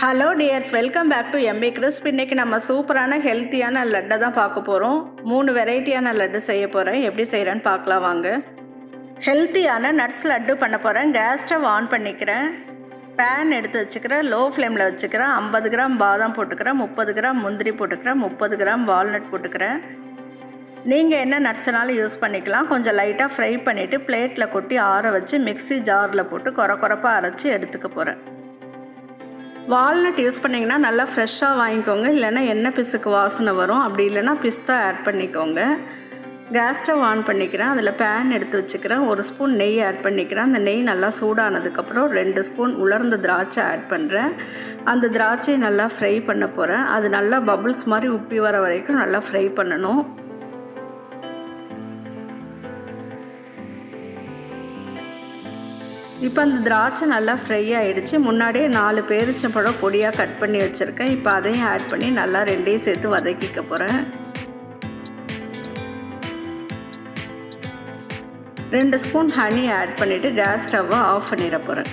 Hello dears, welcome back to MP crisp. இன்றைக்கி நம்ம சூப்பரான ஹெல்த்தியான லட்டை தான் பார்க்க போகிறோம். 3 வெரைட்டியான லட்டு செய்ய போகிறேன். எப்படி செய்கிறேன்னு பார்க்கலாம் வாங்க. ஹெல்த்தியான நட்ஸ் லட்டு பண்ண போகிறேன். கேஸ் ஸ்டவ் ஆன் பண்ணிக்கிறேன். பேன் எடுத்து வச்சுக்கிறேன். லோ ஃப்ளேமில் வச்சுக்கிறேன். 50 கிராம் பாதாம் போட்டுக்கிறேன். 30 கிராம் முந்திரி போட்டுக்கிறேன். 30 கிராம் வால்நட் போட்டுக்கிறேன். நீங்கள் என்ன நட்ஸ்னாலும் யூஸ் பண்ணிக்கலாம். கொஞ்சம் லைட்டாக ஃப்ரை பண்ணிவிட்டு பிளேட்டில் கொட்டி ஆற வச்சு மிக்ஸி ஜாரில் போட்டு கொரப்பாக அரைச்சி எடுத்துக்க போகிறேன். வால்நட் யூஸ் பண்ணிங்கன்னா நல்லா ஃப்ரெஷ்ஷாக வாங்கிக்கோங்க, இல்லைன்னா எண்ணெய் பிசுக்கு வாசனை வரும். அப்படி இல்லைன்னா பிஸ்தா ஆட் பண்ணிக்கோங்க. கேஸ் ஸ்டவ் ஆன் பண்ணிக்கிறேன். அதில் பேன் எடுத்து வச்சுக்கிறேன். 1 ஸ்பூன் நெய் ஆட் பண்ணிக்கிறேன். அந்த நெய் நல்லா சூடானதுக்கப்புறம் 2 ஸ்பூன் உலர்ந்த திராட்சை ஆட் பண்ணுறேன். அந்த திராட்சையை நல்லா ஃப்ரை பண்ண போகிறேன். அது நல்லா பபுள்ஸ் மாதிரி உப்பி வர வரைக்கும் நல்லா ஃப்ரை பண்ணணும். இப்போ அந்த திராட்சை நல்லா ஃப்ரை ஆகிடுச்சு. முன்னாடியே 4 பேரிச்சம்பழம் பொடியாக கட் பண்ணி வச்சுருக்கேன். இப்போ அதையும் ஆட் பண்ணி நல்லா 2ஐயும் சேர்த்து வதக்கிக்க போகிறேன். 2 ஸ்பூன் ஹனி ஆட் பண்ணிவிட்டு கேஸ் ஸ்டவ்வை ஆஃப் பண்ணிட போகிறேன்.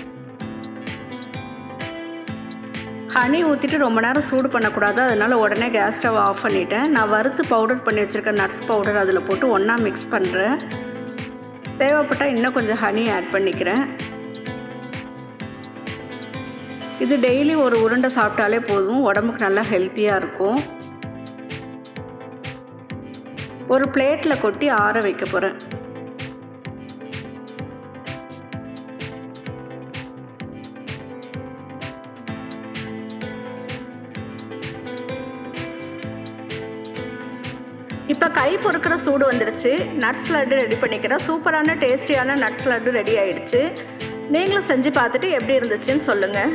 ஹனி ஊற்றிட்டு ரொம்ப நேரம் சூடு பண்ணக்கூடாது, அதனால் உடனே கேஸ் ஸ்டவ் ஆஃப் பண்ணிவிட்டேன். நான் வறுத்து பவுடர் பண்ணி வச்சுருக்கேன் நட்ஸ் பவுடர், அதில் போட்டு ஒன்றா மிக்ஸ் பண்ணுறேன். தேவைப்பட்டால் இன்னும் கொஞ்சம் ஹனி ஆட் பண்ணிக்கிறேன். இது டெய்லி ஒரு உருண்டை சாப்பிட்டாலே போதும், உடம்புக்கு நல்லா ஹெல்த்தியாக இருக்கும். ஒரு பிளேட்டில் கொட்டி ஆற வைக்க போகிறேன். இப்போ கை பொறுக்கிற சூடு வந்துடுச்சு. நட்ஸ் லட்டு ரெடி பண்ணிக்கிறேன். சூப்பரான டேஸ்டியான நட்ஸ் லட்டு ரெடி ஆகிடுச்சு. நீங்களும் செஞ்சு பார்த்துட்டு எப்படி இருந்துச்சுன்னு சொல்லுங்கள்.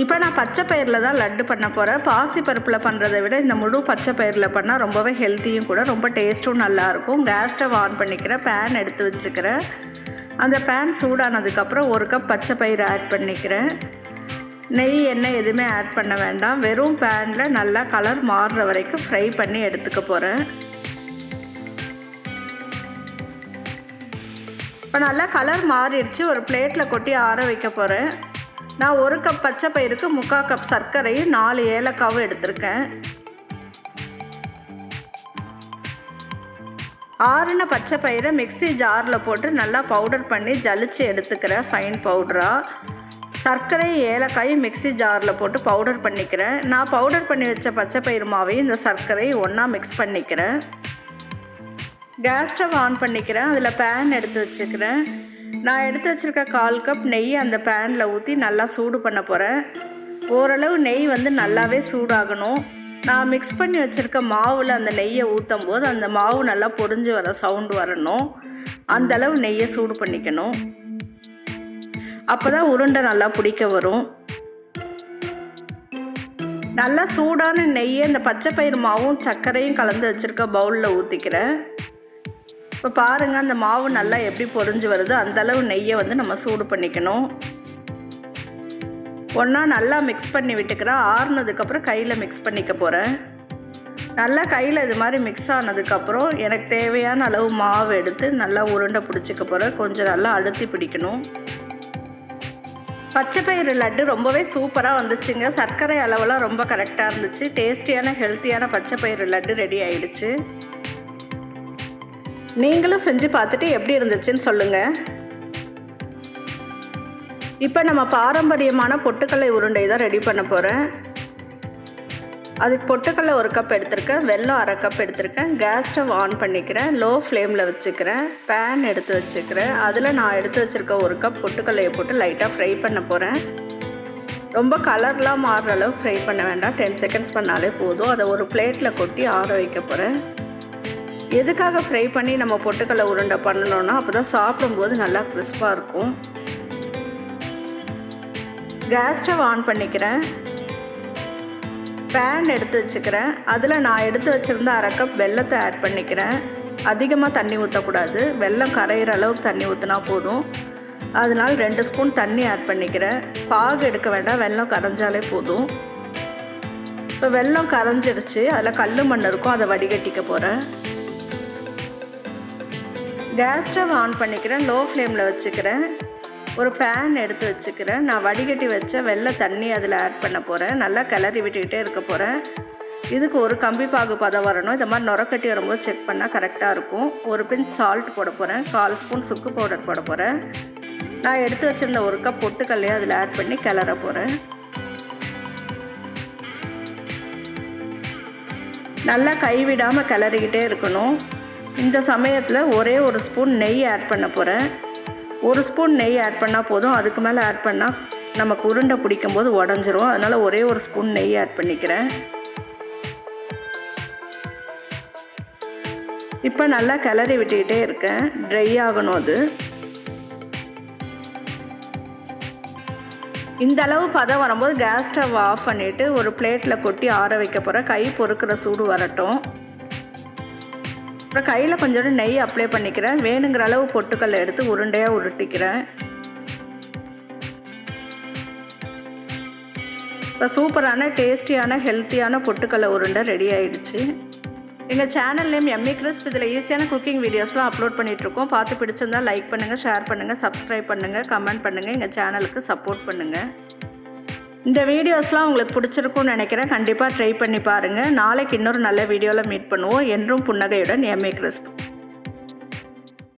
இப்போ நான் பச்சை பயிரில் தான் லட்டு பண்ண போகிறேன். பாசி பருப்பில் பண்ணுறதை விட இந்த முழு பச்சை பயிரில் பண்ணால் ரொம்பவே ஹெல்த்தியும் கூட, ரொம்ப டேஸ்ட்டும் நல்லாயிருக்கும். கேஸ் ஸ்டவ் ஆன் பண்ணிக்கிறேன். பேன் எடுத்து வச்சுக்கிறேன். அந்த பேன் சூடானதுக்கப்புறம் 1 கப் பச்சை பயிறு ஆட் பண்ணிக்கிறேன். நெய் எண்ணெய் எதுவுமே ஆட் பண்ண வேண்டாம். வெறும் பேனில் நல்லா கலர் மாறுற வரைக்கும் ஃப்ரை பண்ணி எடுத்துக்க போகிறேன். இப்போ நல்லா கலர் மாறிடுச்சு. ஒரு பிளேட்டில் கொட்டி ஆற வைக்க போகிறேன். நான் 1 கப் பச்சை பயிருக்கு 3/4 கப் சர்க்கரையும் 4 ஏலக்காவும் எடுத்திருக்கேன். ஆறின பச்சை பயிரை மிக்ஸி ஜாரில் போட்டு நல்லா பவுடர் பண்ணி ஜலிச்சு எடுத்துக்கிறேன் ஃபைன் பவுடராக. சர்க்கரை ஏலக்காயும் மிக்ஸி ஜாரில் போட்டு பவுடர் பண்ணிக்கிறேன். நான் பவுடர் பண்ணி வச்ச பச்சை பயிறு மாவையும் இந்த சர்க்கரையும் ஒன்றா மிக்ஸ் பண்ணிக்கிறேன். கேஸ் ஸ்டவ் ஆன் பண்ணிக்கிறேன். அதில் பேன் எடுத்து வச்சுக்கிறேன். நான் எடுத்து வச்சுருக்க 1/4 கப் நெய் அந்த பேனில் ஊற்றி நல்லா சூடு பண்ண போகிறேன். ஓரளவு நெய் நல்லாவே சூடாகணும். நான் மிக்ஸ் பண்ணி வச்சுருக்க மாவில் அந்த நெய்யை ஊற்றும் போது அந்த மாவு நல்லா பொடிஞ்சு வர சவுண்டு வரணும். அந்தளவு நெய்யை சூடு பண்ணிக்கணும். அப்போ தான் உருண்டை நல்லா பிடிக்க வரும். நல்லா சூடான நெய்யை இந்த பச்சை பயிறு மாவும் சர்க்கரையும் கலந்து வச்சுருக்க பவுலில் ஊற்றிக்கிறேன். இப்போ பாருங்கள், அந்த மாவு நல்லா எப்படி பொரிஞ்சு வருது. அந்தளவு நெய்யை நம்ம சூடு பண்ணிக்கணும். ஒன்றா நல்லா மிக்ஸ் பண்ணி விட்டுக்கிறேன். ஆறுனதுக்கப்புறம் கையில் மிக்ஸ் பண்ணிக்க போகிறேன். நல்லா கையில் இது மாதிரி மிக்ஸ் ஆனதுக்கப்புறம் எனக்கு தேவையான அளவு மாவு எடுத்து நல்லா உருண்டை பிடிச்சிக்க போகிறேன். கொஞ்சம் நல்லா அழுத்தி பிடிக்கணும். பச்சை பயிறு லட்டு ரொம்பவே சூப்பராக வந்துச்சுங்க. சர்க்கரை அளவெல்லாம் ரொம்ப கரெக்டாக இருந்துச்சு. டேஸ்டியான ஹெல்த்தியான பச்சை பயிறு லட்டு ரெடி ஆகிடுச்சு. நீங்களும் செஞ்சு பார்த்துட்டு எப்படி இருந்துச்சுன்னு சொல்லுங்கள். இப்போ நம்ம பாரம்பரியமான பொட்டுக்கடலை உருண்டை தான் ரெடி பண்ண போகிறேன். அதுக்கு பொட்டுக்கடலை 1 கப் எடுத்திருக்கேன். வெல்லம் 1/2 கப் எடுத்திருக்கேன். கேஸ் ஸ்டவ் ஆன் பண்ணிக்கிறேன். லோ ஃப்ளேமில் வச்சுக்கிறேன். பேன் எடுத்து வச்சுக்கிறேன். அதில் நான் எடுத்து வச்சுருக்க 1 கப் பொட்டுக்கடலையை போட்டு லைட்டாக ஃப்ரை பண்ண போகிறேன். ரொம்ப கலர்லாம் மாறுற அளவு ஃப்ரை பண்ண வேண்டாம். 10 செகண்ட்ஸ் பண்ணாலே போதும். அதை ஒரு பிளேட்டில் கொட்டி ஆற வைக்க போகிறேன். எதுக்காக ஃப்ரை பண்ணி நம்ம பொட்டுக்கடலை உருண்டை பண்ணணும்னா அப்போ தான் சாப்பிடும்போது நல்லா கிறிஸ்பாக இருக்கும். கேஸ் ஸ்டவ் ஆன் பண்ணிக்கிறேன். பேன் எடுத்து வச்சுக்கிறேன். அதில் நான் எடுத்து வச்சுருந்த 1/2 கப் வெல்லத்தை ஆட் பண்ணிக்கிறேன். அதிகமாக தண்ணி ஊற்றக்கூடாது. வெல்லம் கரையிற அளவுக்கு தண்ணி ஊற்றினா போதும். அதனால் 2 ஸ்பூன் தண்ணி ஆட் பண்ணிக்கிறேன். பாகு எடுக்க வேண்டாம், வெல்லம் கரைஞ்சாலே போதும். இப்போ வெல்லம் கரைஞ்சிருச்சு. அதில் கல் மண் இருக்கும், அதை வடிகட்டிக்க போகிறேன். கேஸ் ஸ்டவ் ஆன் பண்ணிக்கிறேன். லோ ஃப்ளேமில் வச்சுக்கிறேன். ஒரு பேன் எடுத்து வச்சுக்கிறேன். நான் வடிகட்டி வச்ச வெள்ளை தண்ணி அதில் ஆட் பண்ண போகிறேன். நல்லா கிளறி விட்டுக்கிட்டே இருக்க போகிறேன். இதுக்கு ஒரு கம்பி பாகு பதம் வரணும். இந்த மாதிரி நுரக்கட்டி வரும்போது செக் பண்ணால் கரெக்டாக இருக்கும். ஒரு பிஞ்ச் சால்ட் போட போகிறேன். 1/4 ஸ்பூன் சுக்கு பவுடர் போட போகிறேன். நான் எடுத்து வச்சுருந்த 1 கப் பொட்டுக்கல்லையும் அதில் ஆட் பண்ணி கிளற போகிறேன். நல்லா கைவிடாமல் கிளறிக்கிட்டே இருக்கணும். இந்த சமயத்தில் ஒரே ஒரு ஸ்பூன் நெய் ஆட் பண்ண போகிறேன். 1 ஸ்பூன் நெய் ஆட் பண்ணால் போதும். அதுக்கு மேலே ஆட் பண்ணால் நமக்கு உருண்டை பிடிக்கும் போது உடஞ்சிரும். அதனால் ஒரே ஒரு ஸ்பூன் நெய் ஆட் பண்ணிக்கிறேன். இப்போ நல்லா கிளறி விட்டுக்கிட்டே இருக்கேன். ட்ரை ஆகணும் அது. இந்த அளவு பதம் வரும்போது கேஸ் ஸ்டவ் ஆஃப் பண்ணிவிட்டு ஒரு பிளேட்டில் கொட்டி ஆற வைக்க போகிறேன். கை பொறுக்கிற சூடு வரட்டும். அப்புறம் கையில் கொஞ்சோண்டு நெய் அப்ளை பண்ணிக்கிறேன். வேணுங்கிற அளவு பொட்டுக்கல்லை எடுத்து உருண்டையாக உருட்டிக்கிறேன். இப்போ சூப்பரான டேஸ்டியான ஹெல்த்தியான பொட்டுக்கல்லை உருண்டை ரெடி ஆகிடுச்சு. எங்கள் சேனல் நேம் எம்ஏ கிறிஸ்ப். இதில் ஈஸியான குக்கிங் வீடியோஸ்லாம் அப்லோட் பண்ணிகிட்ருக்கோம். பார்த்து பிடிச்சிருந்தால் லைக் பண்ணுங்கள், ஷேர் பண்ணுங்கள், சப்ஸ்கிரைப் பண்ணுங்கள், கமெண்ட் பண்ணுங்கள். எங்கள் சேனலுக்கு சப்போர்ட் பண்ணுங்கள். இந்த வீடியோஸ்லாம் உங்களுக்கு பிடிச்சிருக்கும்னு நினைக்கிறேன். கண்டிப்பாக ட்ரை பண்ணி பாருங்கள். நாளைக்கு இன்னொரு நல்ல வீடியோவில் மீட் பண்ணுவோம். என்றும் புன்னகையுடன் எம்ஏ கிறிஸ்ப்.